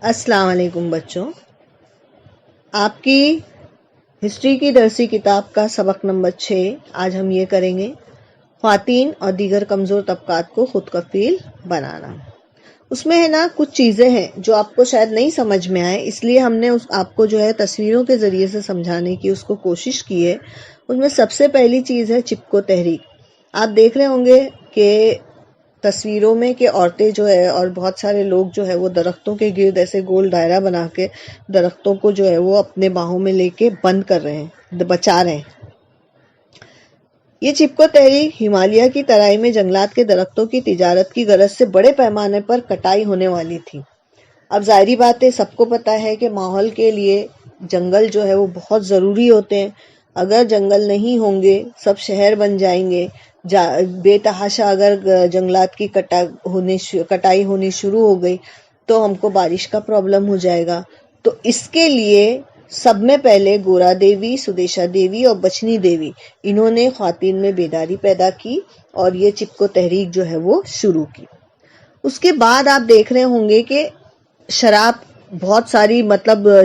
السلام علیکم بچوں، آپ کی ہسٹری کی درسی کتاب کا سبق نمبر 6 آج ہم یہ کریں گے، خواتین اور دیگر کمزور طبقات کو خود کفیل بنانا۔ اس میں ہے نا کچھ چیزیں ہیں جو آپ کو شاید نہیں سمجھ میں آئے، اس لیے ہم نے آپ کو جو ہے تصویروں کے ذریعے سے سمجھانے کی اس کو کوشش کی ہے۔ اس میں سب سے پہلی چیز ہے چپکو تحریک۔ آپ دیکھ رہے ہوں گے کہ تصویروں میں کہ عورتیں جو ہے اور بہت سارے لوگ جو ہے وہ درختوں کے گرد ایسے گول دائرہ بنا کے درختوں کو جو ہے وہ اپنے باہوں میں لے کے بند کر رہے ہیں، بچا رہے ہیں۔ یہ چپکو تحریک ہمالیہ کی ترائی میں جنگلات کے درختوں کی تجارت کی غرض سے بڑے پیمانے پر کٹائی ہونے والی تھی۔ اب ظاہری بات ہے، سب کو پتا ہے کہ ماحول کے لیے جنگل جو ہے وہ بہت ضروری ہوتے ہیں۔ اگر جنگل نہیں ہوں گے، سب شہر بن جائیں گے، بے تحاشا اگر جنگلات کی کٹائی ہونی شروع ہو گئی تو ہم کو بارش کا پرابلم ہو جائے گا۔ تو اس کے لیے سب میں پہلے گورا دیوی، سدیشا دیوی اور بچنی دیوی، انہوں نے خواتین میں بیداری پیدا کی اور یہ چپکو تحریک جو ہے وہ شروع کی۔ اس کے بعد آپ دیکھ رہے ہوں گے کہ شراب بہت ساری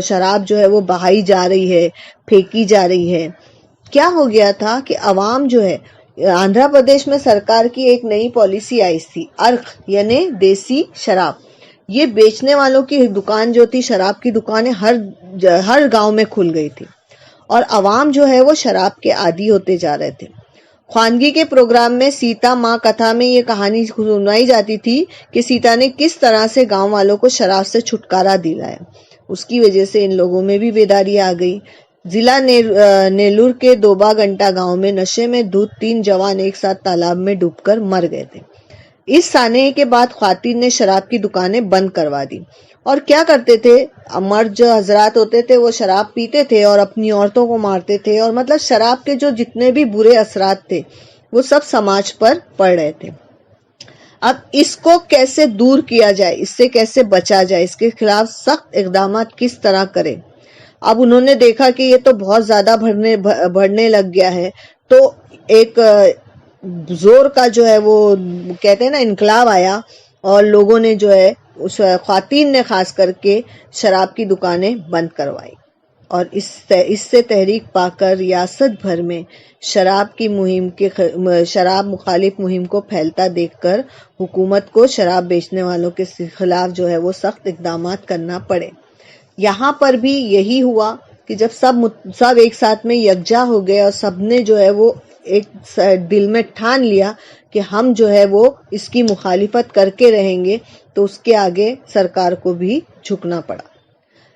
شراب جو ہے وہ بہائی جا رہی ہے، پھینکی جا رہی ہے۔ کیا ہو گیا تھا کہ عوام جو ہے، آندھرا پردیش میں سرکار کی ایک نئی پالیسی آئی تھی، ارخ یعنی دیسی شراب۔ یہ بیچنے والوں کی دکان جو تھی، شراب کی دکانیں ہر گاؤں میں کھل گئی تھی اور عوام جو ہے وہ شراب کے عادی ہوتے جا رہے تھے۔ خوانگی کے پروگرام میں سیتا ماں کتھا میں یہ کہانی سنائی جاتی تھی کہ سیتا نے کس طرح سے گاؤں والوں کو شراب سے چھٹکارا دلایا۔ اس کی وجہ سے ان لوگوں میں بھی بیداری آ گئی۔ ضلع نیلور کے دوبا گھنٹا گاؤں میں نشے میں دھت 3 جوان ایک ساتھ تالاب میں ڈوب کر مر گئے تھے۔ اس سانحے کے بعد خواتین نے شراب کی دکانیں بند کروا دی۔ اور کیا کرتے تھے، مرد جو حضرات ہوتے تھے وہ شراب پیتے تھے اور اپنی عورتوں کو مارتے تھے، اور شراب کے جو جتنے بھی برے اثرات تھے وہ سب سماج پر پڑ رہے تھے۔ اب اس کو کیسے دور کیا جائے، اس سے کیسے بچا جائے، اس کے خلاف سخت اقدامات کس طرح کریں۔ اب انہوں نے دیکھا کہ یہ تو بہت زیادہ بڑھنے لگ گیا ہے، تو ایک زور کا جو ہے وہ کہتے ہیں نا انقلاب آیا، اور لوگوں نے جو ہے اس خواتین نے خاص کر کے شراب کی دکانیں بند کروائی، اور اس سے تحریک پا کر ریاست بھر میں شراب مخالف مہم کو پھیلتا دیکھ کر حکومت کو شراب بیچنے والوں کے خلاف جو ہے وہ سخت اقدامات کرنا پڑے۔ یہاں پر بھی یہی ہوا کہ جب سب ایک ساتھ میں یکجا ہو گئے اور سب نے جو ہے وہ ایک دل میں ٹھان لیا کہ ہم جو ہے وہ اس کی مخالفت کر کے رہیں گے، تو اس کے آگے سرکار کو بھی جھکنا پڑا۔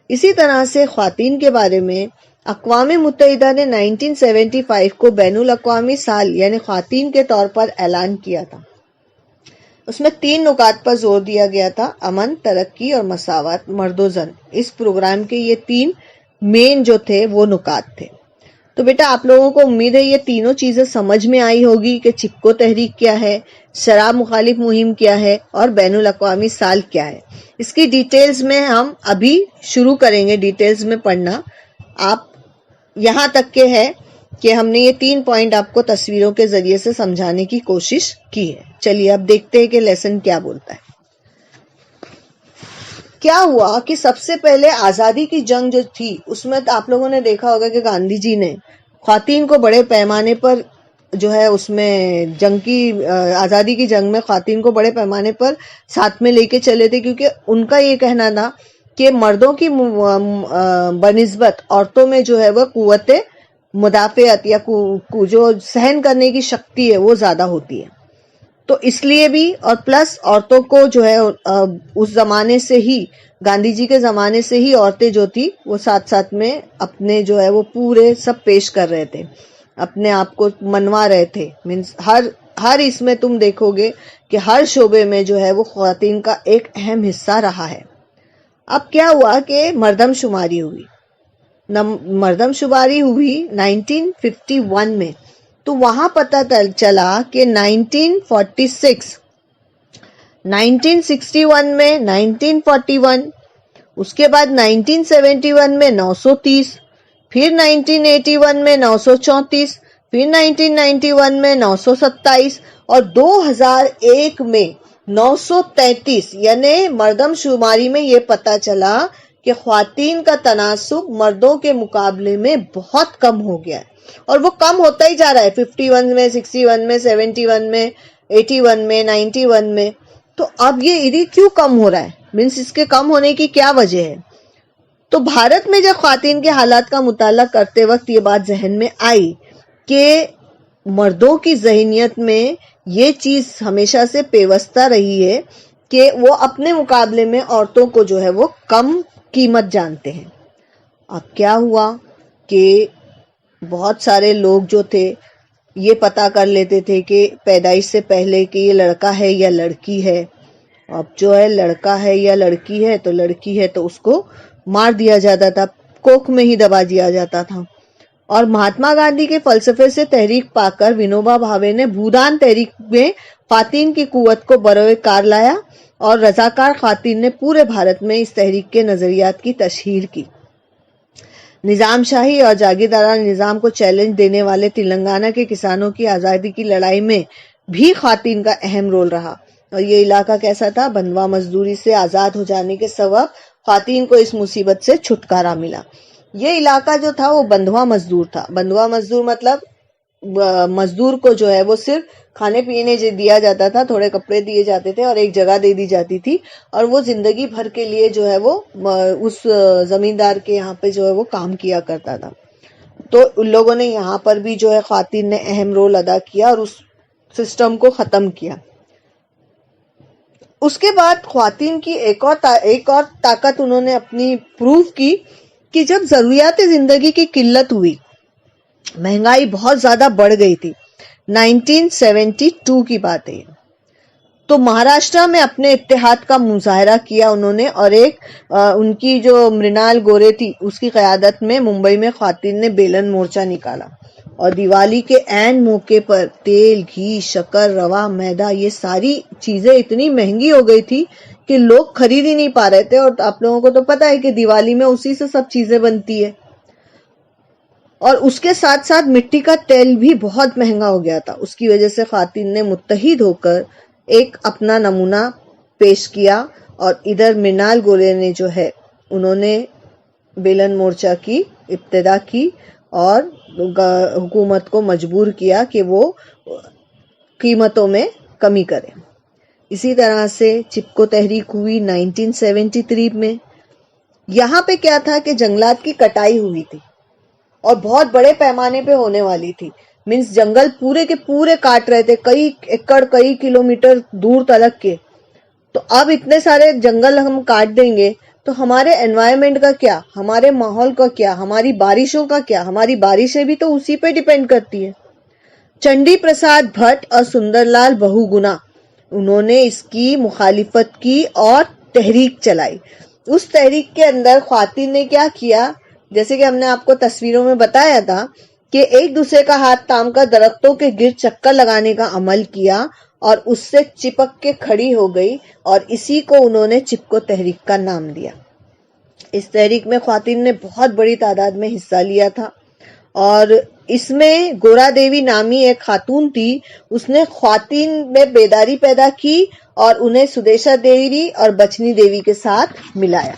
اسی طرح سے خواتین کے بارے میں اقوام متحدہ نے 1975 کو بین الاقوامی سال یعنی خواتین کے طور پر اعلان کیا تھا۔ اس میں 3 نکات پر زور دیا گیا تھا: امن، ترقی اور مساوات مرد و زن۔ اس پروگرام کے یہ 3 مین جو تھے وہ نکات تھے۔ تو بیٹا آپ لوگوں کو امید ہے یہ تینوں چیزیں سمجھ میں آئی ہوگی کہ چپکو تحریک کیا ہے، شراب مخالف مہم کیا ہے، اور بین الاقوامی سال کیا ہے۔ اس کی ڈیٹیلز میں ہم ابھی شروع کریں گے، ڈیٹیلز میں پڑھنا۔ آپ یہاں تک کے ہے کہ ہم نے یہ 3 پوائنٹ آپ کو تصویروں کے ذریعے سے سمجھانے کی کوشش کی ہے۔ چلیے اب دیکھتے ہیں کہ لیسن کیا بولتا ہے۔ کیا ہوا کہ سب سے پہلے آزادی کی جنگ جو تھی، اس میں آپ لوگوں نے دیکھا ہوگا کہ گاندھی جی نے خواتین کو بڑے پیمانے پر جو ہے اس میں آزادی کی جنگ میں خواتین کو بڑے پیمانے پر ساتھ میں لے کے چلے تھے، کیونکہ ان کا یہ کہنا تھا کہ مردوں کی بنسبت عورتوں میں جو ہے وہ قوت مدافعت یا جو سہن کرنے کی شکتی ہے وہ زیادہ ہوتی ہے۔ تو اس لیے بھی، اور پلس عورتوں کو جو ہے اس زمانے سے ہی، گاندھی جی کے زمانے سے ہی عورتیں جو تھی وہ ساتھ ساتھ میں اپنے جو ہے وہ پورے سب پیش کر رہے تھے، اپنے آپ کو منوا رہے تھے۔ ہر اس میں تم دیکھو گے کہ ہر شعبے میں جو ہے وہ خواتین کا ایک اہم حصہ رہا ہے۔ اب کیا ہوا کہ مردم شماری ہوئی 1951 میں، تو وہاں پتہ چلا کہ 1961 میں 1941، اس کے بعد 1971 میں 930، پھر 1981 میں 934، پھر 1991 میں 927 اور 2001 میں 933 یعنی مردم شماری میں یہ پتا چلا کہ خواتین کا تناسب مردوں کے مقابلے میں بہت کم ہو گیا ہے، اور وہ کم ہوتا ہی جا رہا ہے، 51 میں، 61 میں، 71 میں، 81 میں، 91 میں۔ تو اب یہ کیوں کم ہو رہا ہے؟ مینس اس کے کم ہونے کی کیا وجہ ہے؟ تو بھارت میں جب خواتین کے حالات کا مطالعہ کرتے وقت یہ بات ذہن میں آئی کہ مردوں کی ذہنیت میں یہ چیز ہمیشہ سے پیوستہ رہی ہے کہ وہ اپنے مقابلے میں عورتوں کو جو ہے وہ کم قیمت جانتے ہیں۔ اب کیا ہوا کہ بہت سارے لوگ جو تھے یہ پتا کر لیتے تھے کہ پیدائش سے پہلے کہ یہ لڑکا ہے یا لڑکی ہے۔ اب جو ہے لڑکا ہے یا لڑکی ہے تو لڑکی ہے تو اس کو مار دیا جاتا تھا، کوکھ میں ہی دبا دیا جاتا تھا۔ اور مہاتما گاندھی کے فلسفے سے تحریک پا کر ونوبا بھاوے نے بھودان تحریک میں خواتین کی قوت کو بروئے کار لایا، اور رضاکار خواتین نے پورے بھارت میں اس تحریک کے نظریات کی تشہیر کی۔ نظام شاہی اور جاگیردارانہ نظام کو چیلنج دینے والے تلنگانہ کے کسانوں کی آزادی کی لڑائی میں بھی خواتین کا اہم رول رہا۔ اور یہ علاقہ کیسا تھا؟ بندھوا مزدوری سے آزاد ہو جانے کے سبب خواتین کو اس مصیبت سے چھٹکارا ملا۔ یہ علاقہ جو تھا وہ بندھوا مزدور تھا۔ بندھوا مزدور مطلب مزدور کو جو ہے وہ صرف کھانے پینے دیا جاتا تھا، تھوڑے کپڑے دیے جاتے تھے اور ایک جگہ دے دی جاتی تھی، اور وہ زندگی بھر کے لیے جو ہے وہ اس زمیندار کے یہاں پہ جو ہے وہ کام کیا کرتا تھا۔ تو ان لوگوں نے یہاں پر بھی جو ہے خواتین نے اہم رول ادا کیا اور اس سسٹم کو ختم کیا۔ اس کے بعد خواتین کی ایک اور طاقت انہوں نے اپنی پروف کی کہ جب ضروریات زندگی کی قلت ہوئی، مہنگائی بہت زیادہ بڑھ گئی تھی، 1972 کی بات ہے، تو مہاراشٹرا میں اپنے اتحاد کا مظاہرہ کیا انہوں نے، اور ایک ان کی جو مرنال گورے تھی اس کی قیادت میں ممبئی میں خواتین نے بیلن مورچہ نکالا، اور دیوالی کے عین موقع پر تیل، گھی، شکر، روا، میدا، یہ ساری چیزیں اتنی مہنگی ہو گئی تھی کہ لوگ خرید ہی نہیں پا رہے تھے۔ اور آپ لوگوں کو تو پتا ہے کہ دیوالی میں اسی سے سب چیزیں بنتی ہے، اور اس کے ساتھ ساتھ مٹی کا تیل بھی بہت مہنگا ہو گیا تھا۔ اس کی وجہ سے خواتین نے متحد ہو کر ایک اپنا نمونہ پیش کیا، اور ادھر مرنال گورے نے جو ہے انہوں نے بیلن مورچہ کی ابتدا کی اور حکومت کو مجبور کیا کہ وہ قیمتوں میں کمی کرے۔ اسی طرح سے چپکو تحریک ہوئی 1973 میں۔ یہاں پہ کیا تھا کہ جنگلات کی کٹائی ہوئی تھی اور بہت بڑے پیمانے پہ ہونے والی تھی، مینس جنگل پورے کے پورے کاٹ رہے تھے، کئی ایکڑ کئی کلومیٹر دور تلک کے۔ تو اب اتنے سارے جنگل ہم کاٹ دیں گے تو ہمارے انوائرمنٹ کا کیا، ہمارے ماحول کا کیا، ہماری بارشوں کا کیا؟ ہماری بارشیں بھی تو اسی پہ ڈیپینڈ کرتی ہے۔ چنڈی پرساد بھٹ اور سندر لال بہوگنا انہوں نے اس کی مخالفت کی اور تحریک چلائی۔ اس تحریک کے اندر خواتین نے کیا کیا، جیسے کہ ہم نے آپ کو تصویروں میں بتایا تھا کہ ایک دوسرے کا ہاتھ تام کر درختوں کے گرد چکر لگانے کا عمل کیا اور اس سے چپک کے کھڑی ہو گئی، اور اسی کو انہوں نے چپکو تحریک کا نام دیا۔ اس تحریک میں خواتین نے بہت بڑی تعداد میں حصہ لیا تھا، اور اس میں گورا دیوی نامی ایک خاتون تھی، اس نے خواتین میں بیداری پیدا کی اور انہیں سدیشا دیوی اور بچنی دیوی کے ساتھ ملایا،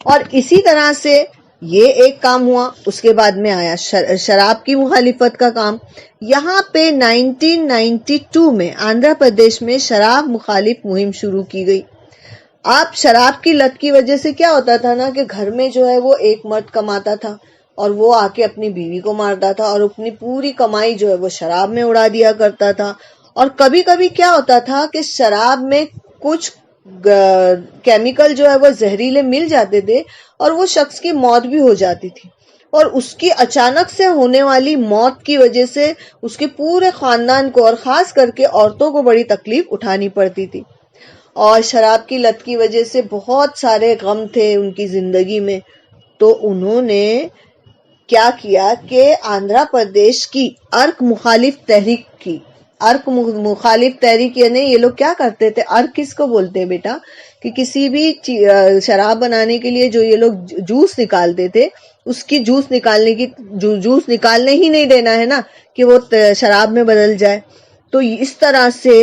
اور اسی طرح سے یہ ایک کام ہوا۔ اس کے بعد میں آیا شراب کی مخالفت کا کام۔ یہاں پہ 1992 میں آندھرا پردیش میں شراب مخالف مہم شروع کی گئی۔ آپ شراب کی لت کی وجہ سے کیا ہوتا تھا نا کہ گھر میں جو ہے وہ ایک مرد کماتا تھا اور وہ آ کے اپنی بیوی کو مارتا تھا، اور اپنی پوری کمائی جو ہے وہ شراب میں اڑا دیا کرتا تھا۔ اور کبھی کبھی کیا ہوتا تھا کہ شراب میں کچھ کیمیکل جو ہے وہ زہریلے مل جاتے تھے اور وہ شخص کی موت بھی ہو جاتی تھی، اور اس کی اچانک سے ہونے والی موت کی وجہ سے اس کے پورے خاندان کو اور خاص کر کے عورتوں کو بڑی تکلیف اٹھانی پڑتی تھی۔ اور شراب کی لت کی وجہ سے بہت سارے غم تھے ان کی زندگی میں، تو انہوں نے کیا کیا کہ آندھرا پردیش کی ارک مخالف تحریک کی۔ ارک مخالف تحریک یعنی یہ لوگ کیا کرتے تھے، ارک کس کو بولتے ہیں بیٹا، کہ کسی بھی شراب بنانے کے لیے جو یہ لوگ جوس نکالتے تھے، اس کی جوس نکالنے ہی نہیں دینا ہے نا کہ وہ شراب میں بدل جائے۔ تو اس طرح سے